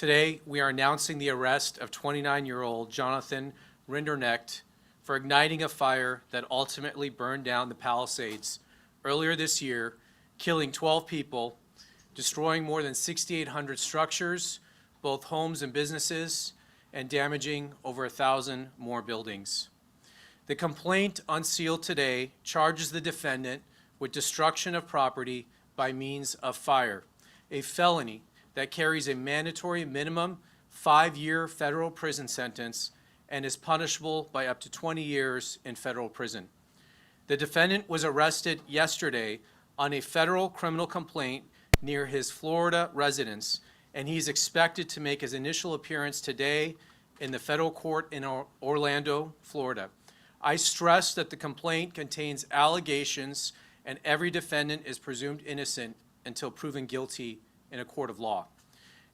Today, we are announcing the arrest of 29-year-old Jonathan Rinderknecht for igniting a fire that ultimately burned down the Palisades earlier this year, killing 12 people, destroying more than 6,800 structures, both homes and businesses, and damaging over 1,000 more buildings. The complaint unsealed today charges the defendant with destruction of property by means of fire, a felony that carries a mandatory minimum 5-year federal prison sentence and is punishable by up to 20 years in federal prison. The defendant was arrested yesterday on a federal criminal complaint near his Florida residence, and he's expected to make his initial appearance today in the federal court in Orlando, Florida. I stress that the complaint contains allegations and every defendant is presumed innocent until proven guilty in a court of law.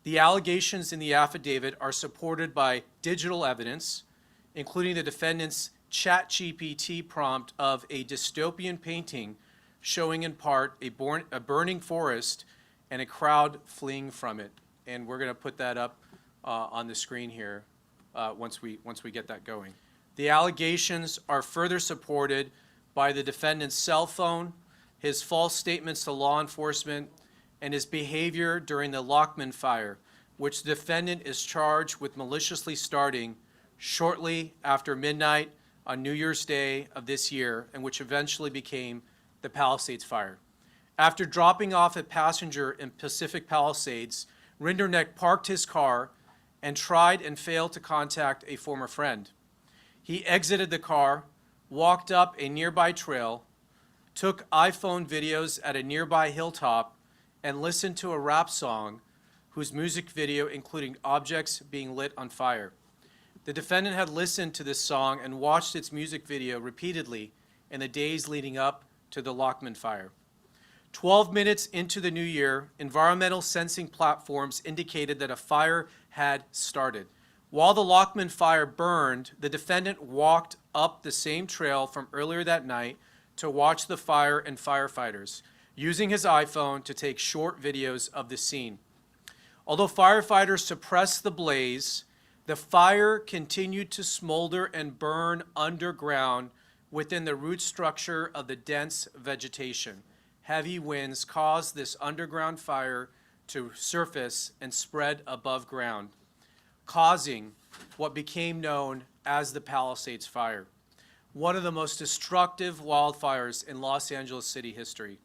The allegations in the affidavit are supported by digital evidence, including the defendant's ChatGPT prompt of a dystopian painting showing in part a burning forest and a crowd fleeing from it. And we're going to put that up on the screen here once we get that going. The allegations are further supported by the defendant's cell phone, his false statements to law enforcement, and his behavior during the Lockman fire, which the defendant is charged with maliciously starting shortly after midnight on New Year's Day of this year, and which eventually became the Palisades Fire. After dropping off a passenger in Pacific Palisades, Rinderknecht parked his car and tried and failed to contact a former friend. He exited the car, walked up a nearby trail, took iPhone videos at a nearby hilltop, and listened to a rap song whose music video including objects being lit on fire. The defendant had listened to this song and watched its music video repeatedly in the days leading up to the Lockman fire. 12 minutes into the new year, environmental sensing platforms indicated that a fire had started. While the Lockman fire burned, the defendant walked up the same trail from earlier that night to watch the fire and firefighters, using his iPhone to take short videos of the scene. Although firefighters suppressed the blaze, the fire continued to smolder and burn underground within the root structure of the dense vegetation. Heavy winds caused this underground fire to surface and spread above ground, causing what became known as the Palisades Fire, one of the most destructive wildfires in Los Angeles city history.